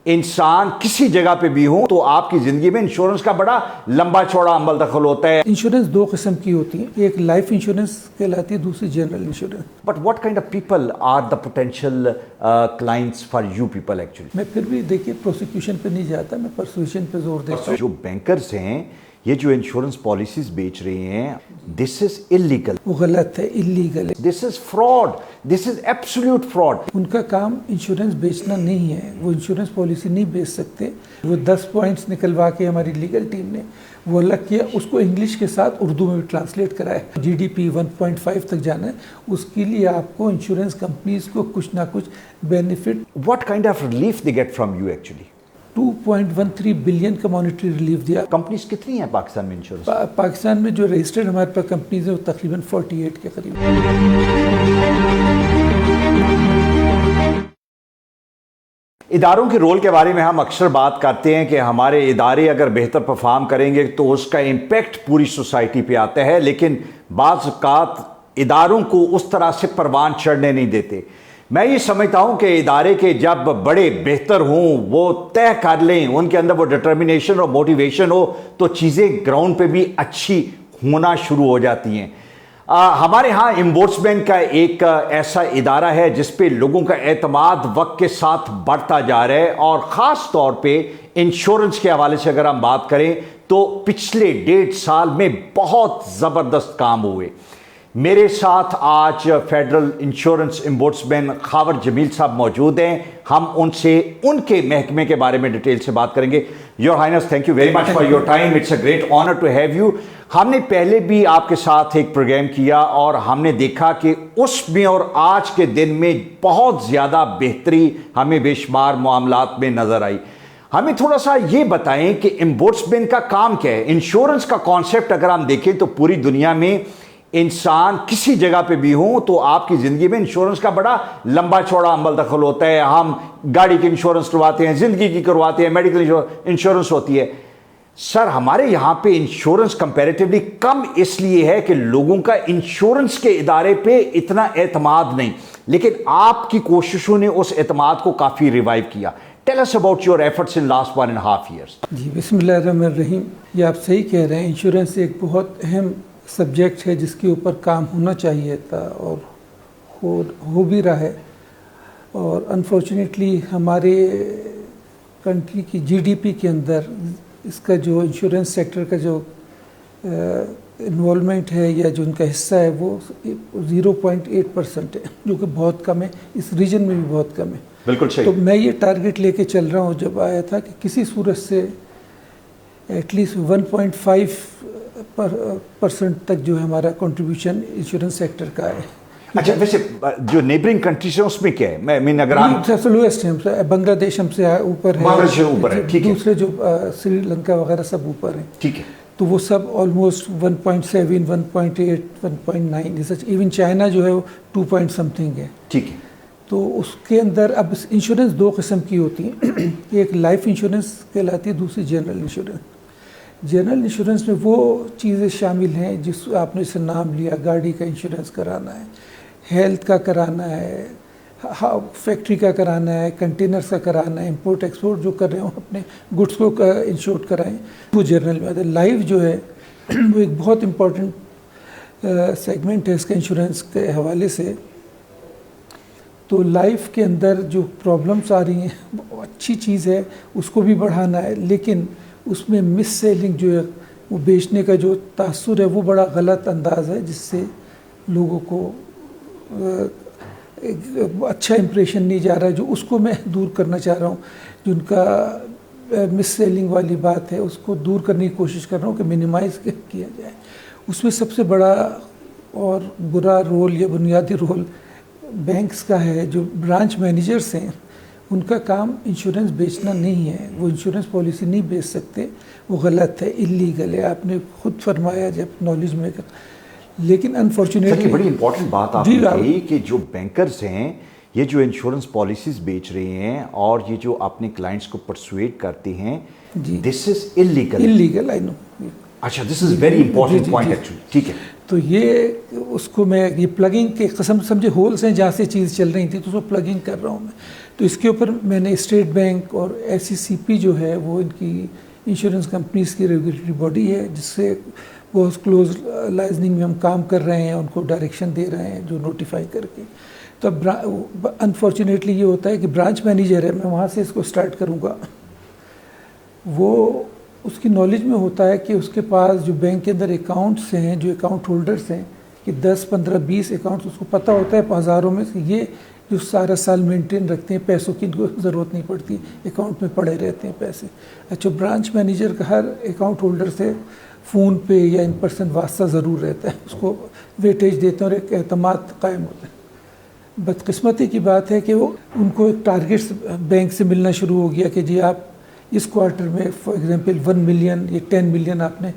इंसान किसी जगह पे भी हो तो आपकी जिंदगी में इंश्योरेंस का बड़ा लंबा चौड़ा अमल दखल होता है। इंश्योरेंस दो किस्म की होती है, एक लाइफ इंश्योरेंस कहलाती है, दूसरी general insurance. But what kind of people are the potential clients for you people actually? मैं फिर भी देखिए प्रोसिक्यूशन पे नहीं जाता, मैं परसुएशन पे जोर देता हूँ। जो बैंकर्स हैं ये जो इंश्योरेंस पॉलिसीज बेच रहे हैं, दिस इज इलीगल, वो गलत है, इलीगल है, this is fraud, this is absolute fraud. उनका काम इंश्योरेंस बेचना नहीं है, वो इंश्योरेंस पॉलिसी नहीं बेच सकते। वो 10 पॉइंट्स निकलवा के हमारी लीगल टीम ने वो अलग किया, उसको इंग्लिश के साथ उर्दू में भी ट्रांसलेट कराया। GDP 1.5 तक जाना है, उसके लिए आपको इंश्योरेंस कंपनीज को कुछ ना कुछ benefit. What kind of relief they get from you actually? 2.13 billion का मॉनेटरी रिलीफ दिया। कंपनीज कितनी हैं पाकिस्तान में इंश्योरेंस? पाकिस्तान में जो रजिस्टर्ड हमारे पास कंपनीज है वो तकरीबन 48 के करीब। इदारों के रोल के बारे में हम अक्सर बात करते हैं कि हमारे इदारे अगर बेहतर परफॉर्म करेंगे तो उसका इम्पैक्ट पूरी सोसाइटी पे आता है, लेकिन बाज़ औक़ात इदारों को उस तरह से परवान चढ़ने नहीं देते। मैं ये समझता हूँ कि इदारे के जब बड़े बेहतर हों, वो तय कर लें, उनके अंदर वो डिटर्मिनेशन और मोटिवेशन हो, तो चीज़ें ग्राउंड पे भी अच्छी होना शुरू हो जाती हैं। हमारे यहाँ एम्बोर्समेंट का एक ऐसा इदारा है जिस पे लोगों का एतमाद वक्त के साथ बढ़ता जा रहा है, और ख़ास तौर पे इंश्योरेंस के हवाले से अगर हम बात करें तो पिछले 1.5 साल में बहुत ज़बरदस्त काम हुए। मेरे साथ आज फेडरल इंश्योरेंस एम्बोर्समैन खावर जमील साहब मौजूद हैं। हम उनसे उनके महकमे के बारे में डिटेल से बात करेंगे। Your highness, thank you very much for your time, it's a great honour to have you. हमने पहले भी आपके साथ एक प्रोग्राम किया और हमने देखा कि उसमें और आज के दिन में बहुत ज़्यादा बेहतरी हमें बेशुमार मामलात में नज़र आई। हमें थोड़ा सा ये बताएं कि एम्बोर्समैन का काम क्या है। इंश्योरेंस का कॉन्सेप्ट अगर हम देखें तो पूरी दुनिया में इंसान किसी जगह पे भी हो तो आपकी ज़िंदगी में इंश्योरेंस का बड़ा लंबा चौड़ा अमल दखल होता है। हम गाड़ी की इंश्योरेंस करवाते हैं, ज़िंदगी की करवाते हैं, मेडिकल इंश्योरेंस होती है। सर, हमारे यहाँ पे इंश्योरेंस कंपैरेटिवली कम इसलिए है कि लोगों का इंश्योरेंस के इदारे पे इतना एतमाद नहीं, लेकिन आपकी कोशिशों ने उस एतमाद को काफ़ी रिवाइव किया। Tell us about your efforts in last 1.5 years। जी, बिस्मिल्लाहिर्रहमानिर्रहीम। ये आप सही कह रहे हैं, इंश्योरेंस एक बहुत अहम सब्जेक्ट है जिसके ऊपर काम होना चाहिए था और हो भी रहा है। और अनफॉर्चुनेटली हमारे कंट्री की GDP के अंदर इसका जो इंश्योरेंस सेक्टर का जो इन्वॉल्वमेंट है या जो उनका हिस्सा है वो 0.8% है, जो कि बहुत कम है, इस रीजन में भी बहुत कम है। बिल्कुल सही। तो मैं ये टारगेट लेके चल रहा हूँ जब आया था कि किसी सूरत से एटलीस्ट 1.5% तक जो है हमारा कंट्रीब्यूशन इंश्योरेंस सेक्टर का है। अच्छा, वैसे जो नेबरिंग कंट्रीज है उसमें क्या है? मैं अगर आप सबसे लोएस्ट है, बांग्लादेश हमसे ऊपर है, बांग्लादेश ऊपर है, ठीक है। दूसरे जो श्रीलंका वगैरह सब ऊपर है, ठीक है। तो वो सब ऑलमोस्ट 1.7, 1.8, 1.9, जैसे इवन चाइना जो है वो 2 पॉइंट समथिंग है, ठीक है। तो उसके अंदर अब इंश्योरेंस दो किस्म की होती हैं, एक लाइफ इंश्योरेंस कहलाती है, दूसरी जनरल इंश्योरेंस। जनरल इंश्योरेंस में वो चीज़ें शामिल हैं जिस आपने इसे नाम लिया, गाड़ी का इंश्योरेंस कराना है, हेल्थ का कराना है, फैक्ट्री का कराना है, कंटेनर्स का कराना है, इंपोर्ट एक्सपोर्ट जो कर रहे हो अपने गुड्स को इंश्योर कराएं, वो जनरल में आता है। लाइफ जो है वो एक बहुत इम्पोर्टेंट सेगमेंट है इसके इंश्योरेंस के हवाले से। तो लाइफ के अंदर जो प्रॉब्लम्स आ रही हैं वो अच्छी चीज़ है, उसको भी बढ़ाना है, लेकिन उसमें मिस सेलिंग जो है वो बेचने का जो तासुर है वो बड़ा गलत अंदाज है, जिससे लोगों को एक अच्छा इंप्रेशन नहीं जा रहा है, जो उसको मैं दूर करना चाह रहा हूँ। जो उनका मिस सेलिंग वाली बात है उसको दूर करने की कोशिश कर रहा हूँ कि मिनिमाइज़ किया जाए। उसमें सबसे बड़ा और बुरा रोल या बुनियादी रोल बैंक्स का है। जो ब्रांच मैनेजर्स हैं उनका काम इंश्योरेंस बेचना नहीं है, वो इंश्योरेंस पॉलिसी नहीं बेच सकते, वो गलत है, इलीगल है, आपने खुद फरमाया जब नॉलेज में। लेकिन अनफॉर्चुनेटली बड़ी इंपॉर्टेंट बात आपने कही कि जो बैंकर्स हैं ये जो इंश्योरेंस पॉलिसीज बेच रहे हैं और ये जो अपने क्लाइंट्स को परसुएड करते हैं, this is illegal. Illegal, I know. अच्छा, this is very important point actually, ठीक है। तो ये उसको मैं ये प्लगिंग के कस्म समझे होल्स हैं जहाँ से चीज़ चल रही थी, तो उसको प्लगिंग कर रहा हूँ मैं। तो इसके ऊपर मैंने स्टेट बैंक और SECP जो है वो इनकी इंश्योरेंस कंपनीज की रेगुलेटरी बॉडी है, जिससे बहुत क्लोज लाइजनिंग में हम काम कर रहे हैं, उनको डायरेक्शन दे रहे हैं जो नोटिफाई करके। तो अब अनफॉर्चुनेटली ये होता है कि ब्रांच मैनेजर है, मैं वहाँ से इसको स्टार्ट करूँगा, वो उसकी नॉलेज में होता है कि उसके पास जो बैंक के अंदर अकाउंट्स हैं, जो अकाउंट होल्डर्स हैं, कि 10, 15, 20 अकाउंट्स उसको पता होता है हज़ारों में से ये जो सारा साल मेंटेन रखते हैं, पैसों की इनको ज़रूरत नहीं पड़ती, अकाउंट में पड़े रहते हैं पैसे। अच्छा, ब्रांच मैनेजर का हर अकाउंट होल्डर से फ़ोन पे या इन पर्सन वास्ता ज़रूर रहता है, उसको वेटेज देते हैं और एक एतमाद कायम होता है। बदकिस्मती की बात है कि वो उनको एक टारगेट्स बैंक से मिलना शुरू हो गया कि जी आप इस क्वार्टर में फॉर एग्जांपल 1 मिलियन या 10 मिलियन आपने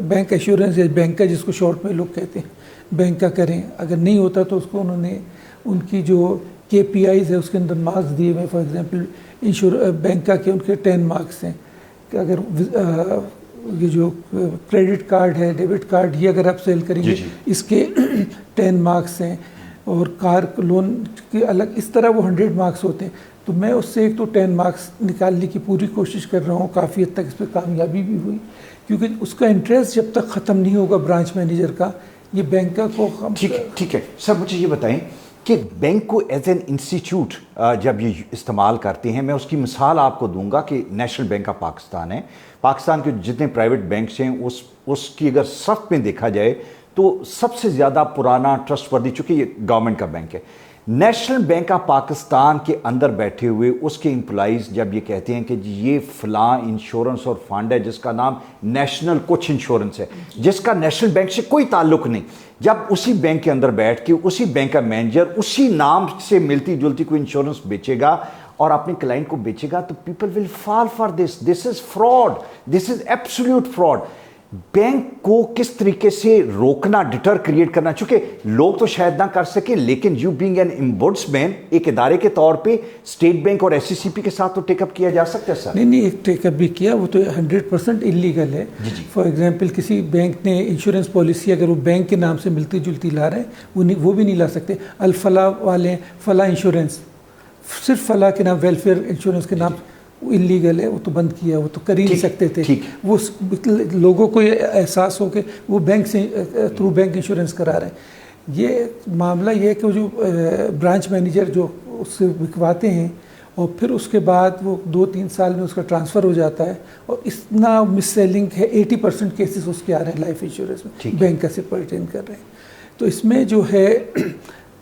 बैंक एश्योरेंस या बैंक का, जिसको शॉर्ट में लोग कहते हैं, बैंक का करें। अगर नहीं होता तो उसको उन्होंने उनकी जो KPIs है उसके अंदर मार्क्स दिए हुए। फॉर एग्जांपल बैंक का के उनके 10 मार्क्स हैं कि अगर ये जो क्रेडिट कार्ड है, डेबिट कार्ड, ये अगर आप सेल करेंगे इसके 10 मार्क्स हैं, और कार लोन के अलग, इस तरह वो 100 मार्क्स होते हैं। तो मैं उससे एक तो 10 मार्क्स निकालने की पूरी कोशिश कर रहा हूँ, काफ़ी हद तक इस पर कामयाबी भी हुई, क्योंकि उसका इंटरेस्ट जब तक ख़त्म नहीं होगा ब्रांच मैनेजर का, ये बैंक का को हम। ठीक है सर, मुझे ये बताएं कि बैंक को एज एन इंस्टीट्यूट जब ये इस्तेमाल करते हैं, मैं उसकी मिसाल आपको दूंगा कि नेशनल बैंक ऑफ पाकिस्तान है, पाकिस्तान के जितने प्राइवेट बैंक्स हैं उसकी अगर सफ में देखा जाए तो सबसे ज़्यादा पुराना ट्रस्टवर्दी, चूँकि ये गवर्नमेंट का बैंक है। नेशनल बैंक ऑफ पाकिस्तान के अंदर बैठे हुए उसके एम्प्लॉइज़ जब ये कहते हैं कि ये फ़लाँ इंश्योरेंस और फंड है जिसका नाम नेशनल कुछ इंश्योरेंस है, जिसका नेशनल बैंक से कोई ताल्लुक नहीं, जब उसी बैंक के अंदर बैठ के उसी बैंक का मैनेजर उसी नाम से मिलती जुलती कोई इंश्योरेंस बेचेगा और अपने क्लाइंट को बेचेगा, तो people will fall for this is fraud, this is absolute fraud. Bank को किस तरीके से रोकना, डिटर क्रिएट करना, चूंकि लोग तो शायद ना कर सके, लेकिन यू बीइंग एन एम्बुड्समैन एक इदारे के तौर पे स्टेट बैंक और SECP के साथ तो टेकअप किया जा सकता है सर? नहीं, एक टेकअप भी किया, वो तो 100% इलीगल है। फॉर एग्जांपल किसी बैंक ने इंश्योरेंस पॉलिसी अगर वो बैंक के नाम से मिलती जुलती ला रहे हैं, वो भी नहीं ला सकते। अलफला वाले फला इंश्योरेंस, सिर्फ फला के नाम, वेलफेयर इंश्योरेंस के नाम, इलीगल है, वो तो बंद किया, वो तो कर ही नहीं सकते थे। वो लोगों को ये एहसास हो कि वो बैंक से थ्रू बैंक इंश्योरेंस करा रहे हैं। ये मामला ये है कि जो ब्रांच मैनेजर जो उससे बिकवाते हैं और फिर उसके बाद वो 2-3 साल में उसका ट्रांसफ़र हो जाता है, और इतना मिस सेलिंग है, 80% केसेस उसके आ रहे हैं लाइफ इंश्योरेंस में, बैंक का से परटेन कर रहे हैं। तो इसमें जो है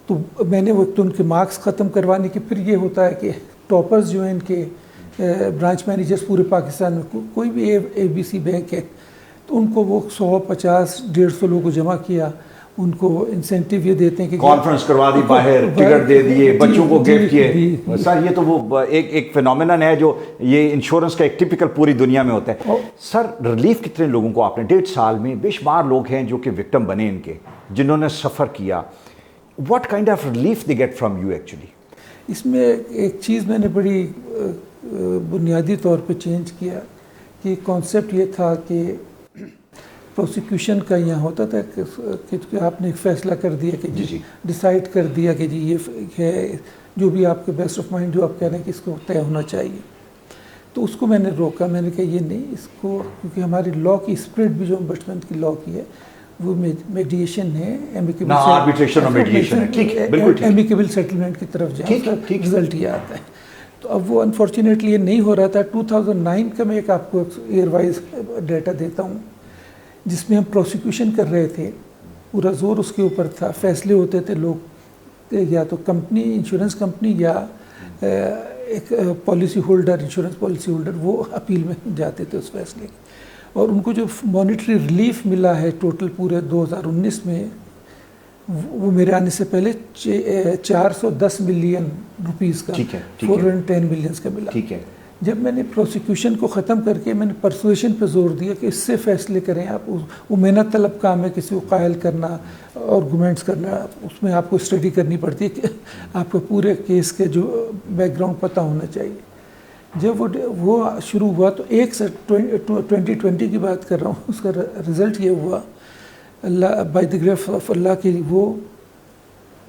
तो मैंने वो तो उनके मार्क्स ख़त्म करवाने के, फिर ये होता है कि टॉपर्स जो हैं इनके ब्रांच मैनेजर्स पूरे पाकिस्तान में, कोई भी ABC बैंक है, तो उनको वो 100, 50, 150 लोगों को जमा किया, उनको इंसेंटिव ये देते हैं कि कॉन्फ्रेंस करवा दी, बाहर टिकट दे दिए, बच्चों को गिफ्ट किए। सर ये तो वो एक फिनोमिनन है जो ये इंश्योरेंस का एक टिपिकल पूरी दुनिया में होता है। सर रिलीफ कितने लोगों को आपने 1.5 साल में, बेशुमार लोग हैं जो कि विक्टिम बने इनके, जिन्होंने सफ़र किया, what kind of relief they get from you actually? इसमें एक चीज़ मैंने बड़ी बुनियादी तौर पे चेंज किया कि कॉन्सेप्ट ये था कि प्रोसिक्यूशन का यहाँ होता था कि आपने एक फ़ैसला कर दिया कि जी डिसाइड कर दिया कि जी ये है, जो भी आपके बेस्ट ऑफ माइंड जो आप कह रहे हैं कि इसको तय होना चाहिए, तो उसको मैंने रोका। मैंने कहा ये नहीं, इसको, क्योंकि हमारी लॉ की स्पिरिट भी जो बचपन की लॉ की है वो मेडिएशन है, एमिकेबल सेटलमेंट की तरफ जाए, रिजल्ट ये आता है। तो अब वो अनफॉर्चुनेटली ये नहीं हो रहा था। 2009 का मैं एक आपको ईयर वाइज डाटा देता हूँ, जिसमें हम प्रोसिक्यूशन कर रहे थे, पूरा जोर उसके ऊपर था, फैसले होते थे, लोग या तो कंपनी, इंश्योरेंस कंपनी या एक policy holder, insurance policy holder, वो अपील में जाते थे उस फैसले की, और उनको जो मॉनेटरी रिलीफ मिला है टोटल पूरे 2019 में, वो मेरे आने से पहले 410 मिलियन रुपीस का, 410 मिलियंस का मिला। ठीक है। जब मैंने प्रोसिक्यूशन को ख़त्म करके मैंने परसुएशन पे जोर दिया कि इससे फैसले करें आप, वो मेहनत तलब काम है, किसी को कायल करना, आर्गूमेंट्स करना, उसमें आपको स्टडी करनी पड़ती है कि आपको पूरे केस के जो बैकग्राउंड पता होना चाहिए। जब वो शुरू हुआ तो 2020 की बात कर रहा हूँ, उसका रिज़ल्ट ये हुआ अल्लाह बाय द ग्रेस ऑफ अल्लाह के, वो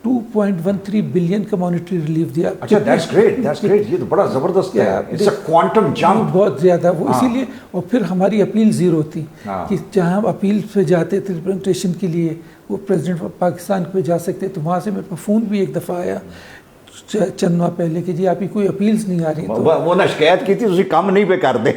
2.13 बिलियन का मॉनेटरी रिलीफ दिया। अच्छा, दैट्स ग्रेट, ये तो बड़ा ज़बरदस्त है, इट्स अ क्वांटम जंप, बहुत ज़्यादा वो इसीलिए। और फिर हमारी अपील ज़ीरो थी कि जहाँ हम अपील पे जाते थे रिप्रेजेंटेशन के लिए, वो प्रेसिडेंट ऑफ पाकिस्तान पे जा सकते, तो वहाँ से मेरे पास फ़ोन भी एक दफ़ा आया चंद माह पहले कि जी आपकी कोई अपील्स नहीं आ रही, तो वो ना शिकायत की थी, उसी काम नहीं पे कर दे।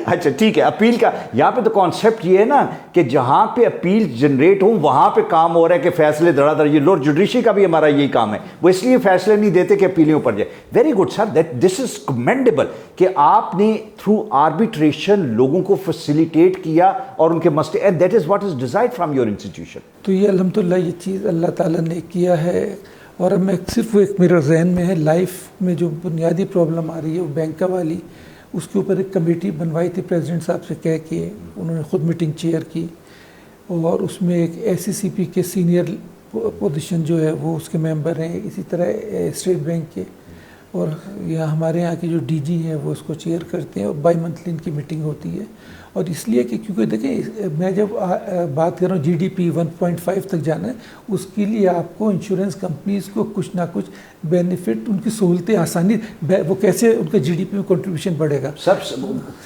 अच्छा ठीक है, अपील का यहाँ पे तो कॉन्सेप्ट ये है ना कि जहाँ पे अपील जनरेट हो वहाँ पे काम हो रहा है कि फैसले धड़ाधड़, ये लॉर्ड जुडिशरी का भी हमारा यही काम है, वो इसलिए फैसले नहीं देते कि अपीलें ऊपर जाए। Very good sir, that this is commendable कि आपने थ्रू आर्बिट्रेशन लोगों को फैसिलिटेट किया और उनके मसले, and that is what is desired from your institution. तो ये अल्हम्दुलिल्लाह ये चीज़ अल्लाह ताला ने किया है। और अब मैं सिर्फ एक मेरे जहन में है, लाइफ में जो बुनियादी प्रॉब्लम आ रही है वो बैंका वाली, उसके ऊपर एक कमेटी बनवाई थी प्रेसिडेंट साहब से कह के, उन्होंने ख़ुद मीटिंग चेयर की, और उसमें एक SCCP के सीनियर पोजीशन जो है वो उसके मेंबर हैं, इसी तरह स्टेट बैंक के, और यहाँ हमारे यहाँ की जो DG हैं वो उसको चेयर करते हैं, और बाई मंथली इनकी मीटिंग होती है। और इसलिए कि क्योंकि देखें, मैं जब बात कर रहा हूँ GDP 1.5 तक जाना है, उसके लिए आपको इंश्योरेंस कंपनीज़ को कुछ ना कुछ बेनिफिट, उनकी सहूलतें, आसानी, वो कैसे उनका GDP में कंट्रीब्यूशन बढ़ेगा, सब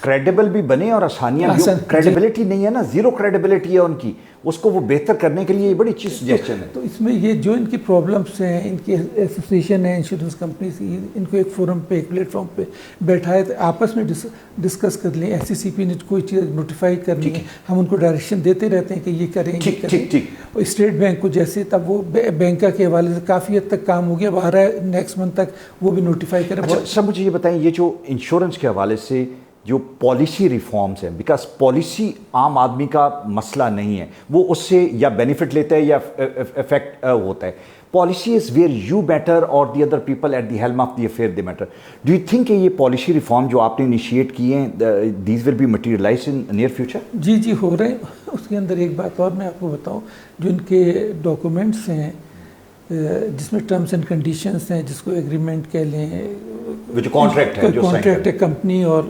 क्रेडिबल भी बने और आसानियाँ भी। क्रेडिबिलिटी नहीं है ना, जीरो क्रेडिबिलिटी है उनकी, उसको वो बेहतर करने के लिए ये बड़ी अच्छी सजेशन है। तो इसमें ये जो इनकी प्रॉब्लम्स हैं, इनकी एसोसिएशन है इंश्योरेंस कंपनी से, इनको एक फोरम पे, एक प्लेटफॉर्म पे बैठाए, तो आपस में डिस्कस कर लें। SCCP ने कोई चीज़ नोटिफाई करनी है, हम उनको डायरेक्शन देते रहते हैं कि ये करें, ये करें। और स्टेट बैंक को जैसे, तब वो बैंका के हवाले से काफ़ी हद तक काम हो गया, आ रहा है नेक्स्ट मंथ तक वो भी नोटिफाई करें। अच्छा सर, मुझे ये बताएं, ये जो इंश्योरेंस के हवाले से जो पॉलिसी रिफॉर्म्स हैं, बिकॉज पॉलिसी आम आदमी का मसला नहीं है, वो उससे या बेनिफिट लेता है या इफेक्ट होता है। Policy is where you matter और the other people at the helm of the affair they matter. Do you think ये पॉलिसी रिफॉर्म जो आपने इनिशिएट किए हैं, these will be materialise in near future? जी हो रहे हैं। उसके अंदर एक बात और मैं आपको बताऊं, जो इनके डॉक्यूमेंट्स हैं जिसमें टर्म्स एंड कंडीशंस हैं, जिसको एग्रीमेंट कह लें, जो कॉन्ट्रैक्ट है, जो कॉन्ट्रैक्ट है कंपनी और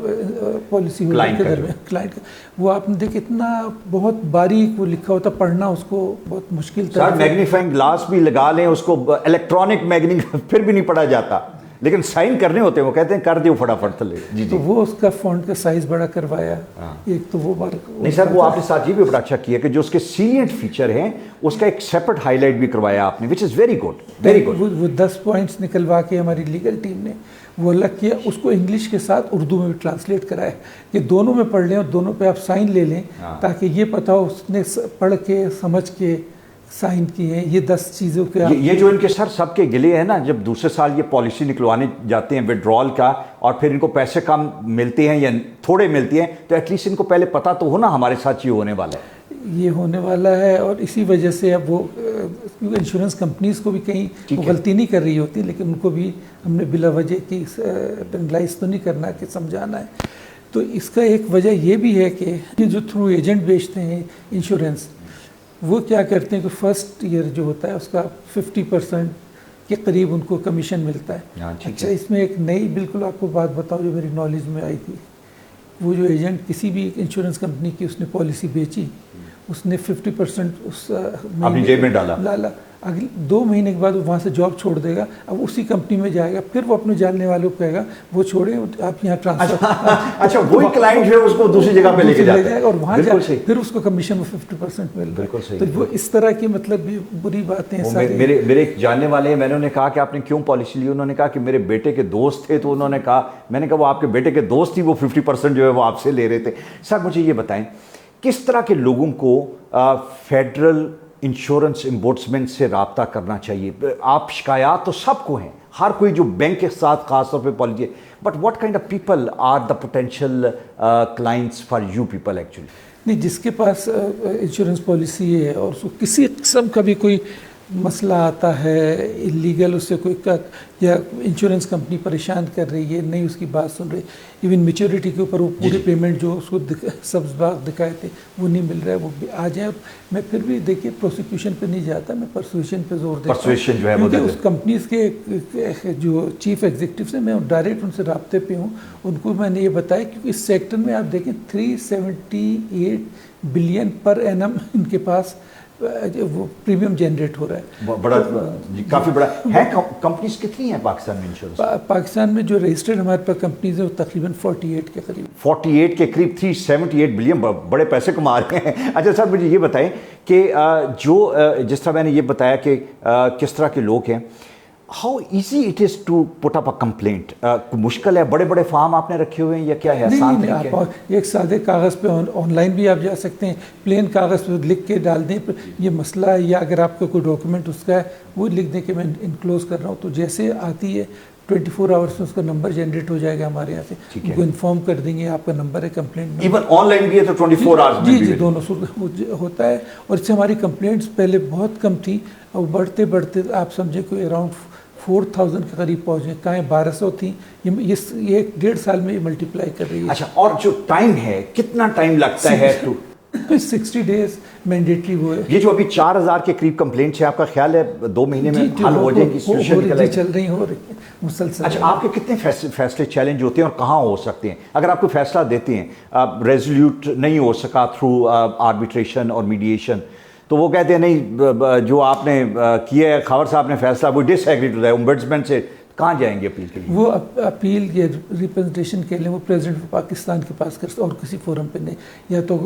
पॉलिसी होल्डर के दरमियान, क्लाइंट का, वो आपने देखे इतना बहुत बारीक वो लिखा होता, पढ़ना उसको बहुत मुश्किल था। मैग्नीफाइंग ग्लास भी लगा लें उसको, इलेक्ट्रॉनिक मैग्नीफाइंग फिर भी नहीं पढ़ा जाता, लेकिन साइन करने होते हैं, वो कहते हैं कर दियो फटाफट थले। जी तो वो उसका फॉन्ट का साइज बड़ा करवाया, एक तो वो बार नहीं सर, वो आपने साथ ये भी बड़ा अच्छा किया कि जो उसके सीलिएंट फीचर हैं उसका एक सेपरेट हाईलाइट भी करवाया आपने, which is very good, very good. वो 10 पॉइंट्स निकलवा के हमारी लीगल टीम ने वो अलग किया, उसको इंग्लिश के साथ उर्दू में भी ट्रांसलेट कराया कि दोनों में पढ़ लें और दोनों पे आप साइन ले लें, ताकि ये पता हो उसने पढ़ के समझ के साइन किए हैं। ये 10 चीज़ों के ये जो इनके सर सबके गिले हैं ना, जब दूसरे साल ये पॉलिसी निकलवाने जाते हैं विड्रॉल का, और फिर इनको पैसे कम मिलते हैं या थोड़े मिलते हैं, तो एटलीस्ट इनको पहले पता तो हो ना हमारे साथ ये होने वाला है, ये होने वाला है। और इसी वजह से अब वो इंश्योरेंस कंपनीज़ को भी कहीं वो गलती नहीं कर रही होती, लेकिन उनको भी हमने बिला वजह की पेनलाइज तो नहीं करना, कि समझाना है। तो इसका एक वजह ये भी है कि ये जो थ्रू एजेंट बेचते हैं इंश्योरेंस, वो क्या करते हैं कि फर्स्ट ईयर जो होता है उसका 50% के करीब उनको कमीशन मिलता है। अच्छा, इसमें एक नई बिल्कुल आपको बात बताओ जो मेरी नॉलेज में आई थी, वो जो एजेंट किसी भी इंश्योरेंस कंपनी की उसने पॉलिसी बेची, उसने 50% उस अपनी जेब में डाला, अगले 2 महीने के बाद वो वहाँ से जॉब छोड़ देगा, अब उसी कंपनी में जाएगा, फिर वो अपने जानने वालों को कहेगा वो छोड़े, आप यहाँ ट्रांसफर। अच्छा, वही क्लाइंट जो है उसको दूसरी जगह पे लेके जाएगा और वहाँ जाए फिर उसको कमीशन में 50% मिल रहा है। तो वो इस तरह की मतलब बुरी बातें हैं। मेरे एक जानने वाले हैं, मैंने उन्हें कहा कि आपने क्यों पॉलिसी ली, उन्होंने कहा कि मेरे बेटे के दोस्त थे, तो उन्होंने कहा, मैंने कहा वो आपके बेटे के दोस्त ही वो 50% जो है वो आपसे ले रहे थे। सर मुझे ये बताएं, किस तरह के लोगों को फेडरल इंश्योरेंस एम्बोड्समेंट से रब्ता करना चाहिए? आप शिकायत तो सबको हैं, हर कोई जो बैंक के साथ खासतौर पे policy, but what kind of people are the potential clients for you people actually? नहीं, जिसके पास इंश्योरेंस पॉलिसी है और उसको किसी किस्म का भी कोई मसला आता है इलीगल, उससे कोई या इंश्योरेंस कंपनी परेशान कर रही है, नहीं उसकी बात सुन रही, इवन मैच्योरिटी के ऊपर वो पूरी पेमेंट जो उसको सब्ज बाग दिखाए थे वो नहीं मिल रहा है, वो भी आ जाए। मैं फिर भी देखिए प्रोसिक्यूशन पे नहीं जाता, मैं परसुएशन पे जोर देता हूँ, क्योंकि उस कंपनीज के जो चीफ एग्जीक्यूटिव हैं मैं डायरेक्ट उनसे राब्ते पे हूँ। उनको मैंने ये बताया क्योंकि इस सेक्टर में आप देखें 378 बिलियन पर एनम इनके पास वो प्रीमियम जनरेट हो रहा है। बड़ा काफ़ी बड़ा है। कंपनीज कितनी हैं पाकिस्तान में इंश्योरेंस? पाकिस्तान में जो रजिस्टर्ड हमारे पास कंपनीज है वो तकरीबन 48 के करीब। 48 के करीब 378 बिलियन, बड़े पैसे कमा रहे हैं। अच्छा सर, मुझे ये बताएं कि जो जिस तरह मैंने ये बताया कि किस तरह के लोग हैं, how easy it is to put up a complaint? मुश्किल है? बड़े बड़े फार्म आपने रखे हुए हैं या क्या है? आसान नहीं, आप एक सादे कागज़ पे ऑनलाइन भी आप जा सकते हैं, प्लेन कागज़ पे लिख के डाल दें ये मसला है, या अगर आपका कोई डॉक्यूमेंट उसका है वो लिख दें कि मैं इनक्लोज कर रहा हूँ, तो जैसे आती है 24 आवर्स में उसका नंबर जनरेट हो जाएगा हमारे यहाँ से, उनको इन्फॉर्म कर देंगे आपका नंबर है कंप्लेंट। इवन ऑनलाइन भी है तो 24 आवर्स में जी दोनों होता है। और इससे हमारी कंप्लेंट्स पहले बहुत कम थी और बढ़ते बढ़ते आप समझे कोई अराउंड 4000 के करीब पहुँच गए, कहाँ 1200 थी, ये 1.5 साल में ये मल्टीप्लाई कर रही है। अच्छा, और जो टाइम है, कितना टाइम लगता है टू 60 डेज मैंडेटरी वो है। ये जो अभी 4000 के करीब कंप्लेंट्स है, आपका ख्याल है 2 महीने में हल हो जाएगी? चल रही हो रही मुसलसल। अच्छा, आपके कितने फैसले चैलेंज होते हैं और कहाँ हो सकते हैं? अगर आपको फैसला देते हैं रेजोल्यूट नहीं हो सका थ्रू आर्बिट्रेशन और मीडिएशन, तो वो कहते हैं नहीं जो आपने किया है खबर साहब ने फैसला, वो डिसएग्री टू दैट, ओम्बड्समैन से कहाँ जाएंगे अपील के लिए? वो अपील के रिप्रेजेंटेशन के लिए वो प्रेसिडेंट ऑफ पाकिस्तान के पास कर और किसी फोरम पे नहीं, या तो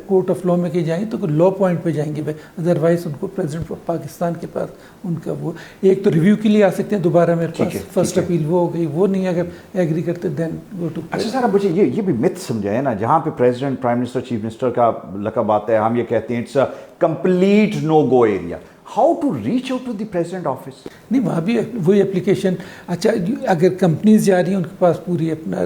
कोर्ट ऑफ लॉ में कहीं जाएंगे तो लॉ पॉइंट पे जाएंगे भाई, अदरवाइज उनको प्रेसिडेंट ऑफ पाकिस्तान के पास उनका वो एक तो रिव्यू के लिए आ सकते हैं दोबारा मेरे पास, फर्स्ट अपील वो हो गई, वो नहीं अगर एग्री करते देन गो टू। अच्छा सर, मुझे ये भी मिथ समझाए ना, जहाँ पे president, prime minister, chief minister का लकब आता है, हम ये कहते हैं it's a complete no go area, how to reach out to the president office? नहीं, वहाँ भी वही एप्लीकेशन। अच्छा, अगर कंपनीज जा रही हैं उनके पास पूरी अपना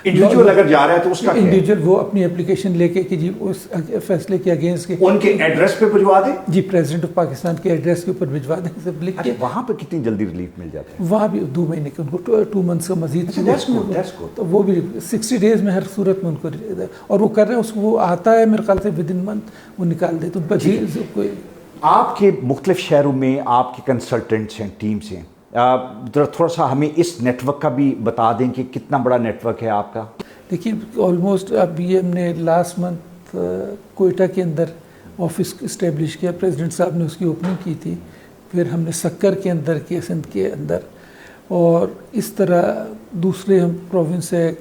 इंडिविजुअल अगर जा रहा है तो उसका इंडिविजुअल वो अपनी एप्लीकेशन लेके कि जी उस फैसले के अगेंस्ट के उनके एड्रेस पे भिजवा दें? जी, प्रेसिडेंट ऑफ पाकिस्तान के एड्रेस के ऊपर भिजवा दें सब लिख के। वहाँ पे कितनी जल्दी रिलीफ मिल जाता है? वहाँ भी 2 महीने के, उनको 2 मंथ्स का मजीद, तो वो भी 60 डेज में हर सूरत में उनको, और वो कर रहे हैं उसको, वो आता है मेरे ख्याल से विद इन मंथ वो निकाल दे। तो कोई आपके मुख्तलिफ शहरों में आपके कंसल्टेंट्स हैं, टीम्स हैं, थोड़ा सा हमें इस नेटवर्क का भी बता दें कि कितना बड़ा नेटवर्क है आपका? देखिए, ऑलमोस्ट अभी हमने लास्ट मंथ कोयटा के अंदर ऑफिस इस्टेब्लिश किया, प्रेसिडेंट साहब ने उसकी ओपनिंग की थी, फिर हमने सक्कर के अंदर किया, सिंध के अंदर, और इस तरह दूसरे हम प्रोविंस है,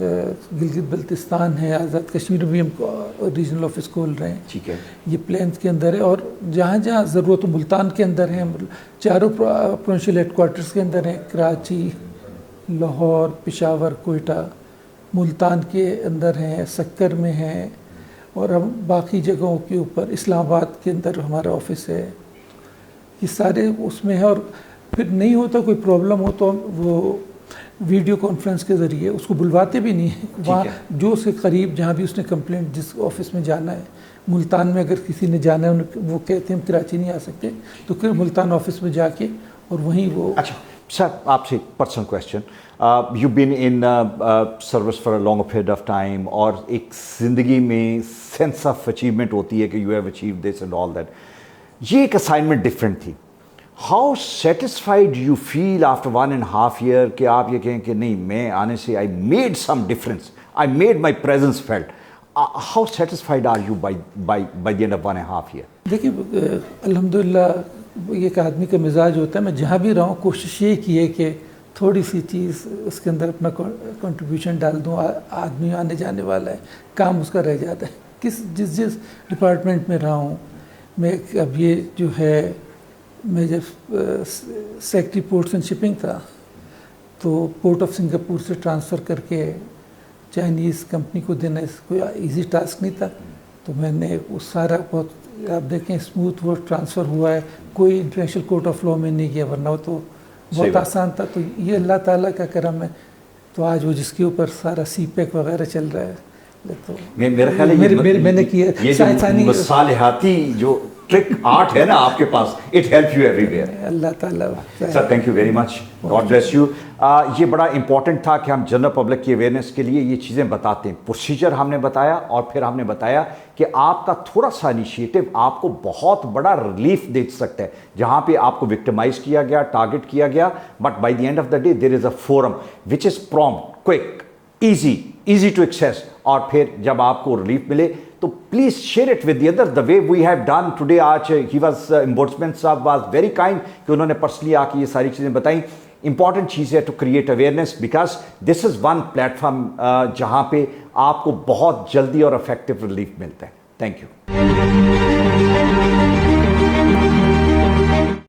गिलगित बल्तिस्तान है, आज़ाद कश्मीर में भी हम रीजनल ऑफिस खोल रहे हैं। ठीक है, ये प्लान्स के अंदर है, और जहाँ जहाँ ज़रूरत हो, मुल्तान के अंदर है, चारों प्रोविंशियल हेडक्वार्टर्स के अंदर हैं, कराची, लाहौर, पेशावर, कोयटा, मुल्तान के अंदर हैं, सक्कर में हैं, और हम बाकी जगहों के ऊपर इस्लामाबाद के अंदर हमारा ऑफिस है। ये सारे उसमें है, और फिर नहीं होता कोई प्रॉब्लम हो तो हम वो वीडियो कॉन्फ्रेंस के ज़रिए उसको बुलवाते भी नहीं है, वहाँ जो उसके करीब जहाँ भी उसने कंप्लेंट जिस ऑफिस में जाना है, मुल्तान में अगर किसी ने जाना है, वो कहते हैं हम कराची नहीं आ सकते, तो फिर मुल्तान ऑफिस में जाके और वहीं वो। अच्छा सर, आपसे personal question, you been in service for a long period of time, और एक ज़िंदगी में सेंस ऑफ अचीवमेंट होती है कि you have achieve this and all that, ये एक असाइनमेंट डिफरेंट थी। How satisfied you feel after 1.5 year कि आप ये कहें कि नहीं, मैं आने से I made some difference, I made my presence felt? How satisfied are you by the end of 1.5 year? देखिए, अल्हम्दुलिल्लाह एक आदमी का मिजाज होता है, मैं जहाँ भी रहूँ कोशिश ये की है कि थोड़ी सी चीज़ उसके अंदर अपना कंट्रीब्यूशन डाल दूँ। आदमी आने जाने वाला है, काम उसका रह जाता है। जिस डिपार्टमेंट में रहा हूँ मैं, अब ये जो है, मैं जब सेक्रेटरी पोर्ट्स एंड शिपिंग था तो पोर्ट ऑफ सिंगापुर से ट्रांसफ़र करके चाइनीज़ कंपनी को देना कोई इजी टास्क नहीं था, तो मैंने वो सारा बहुत, आप देखें, स्मूथ वो ट्रांसफ़र हुआ है, कोई इंटरनेशनल कोर्ट ऑफ लॉ में नहीं गया, वरना वो तो बहुत आसान था। तो ये अल्लाह ताला का करम है, तो आज वो जिसके ऊपर सारा CPEC वगैरह चल रहा है, तो मेरा ख्याल है मैंने किया मसालिहाती जो ट्रिक आर्ट है ना आपके पास, इट हेल्प यू एवरीवेयर। अल्लाह ताला। Sir thank you very much, God bless you. ये बड़ा इंपॉर्टेंट था कि हम जनरल पब्लिक की अवेयरनेस के लिए ये चीज़ें बताते हैं। प्रोसीजर हमने बताया और फिर हमने बताया कि आपका थोड़ा सा इनिशिएटिव आपको बहुत बड़ा रिलीफ दे सकता है। जहाँ पे आपको विक्टिमाइज किया गया, टारगेट किया गया, but by the end of the day there is a forum which is prompt, quick, easy to access। और फिर जब आपको रिलीफ मिले तो please share it with the other the way we have done today. आज ही was एम्बोड्समैन साहब was very kind कि उन्होंने पर्सनली आके ये सारी चीज़ें बताई। इंपॉर्टेंट चीज़ है to create awareness because this is one platform जहाँ पे आपको बहुत जल्दी और इफेक्टिव रिलीफ मिलता है। Thank you.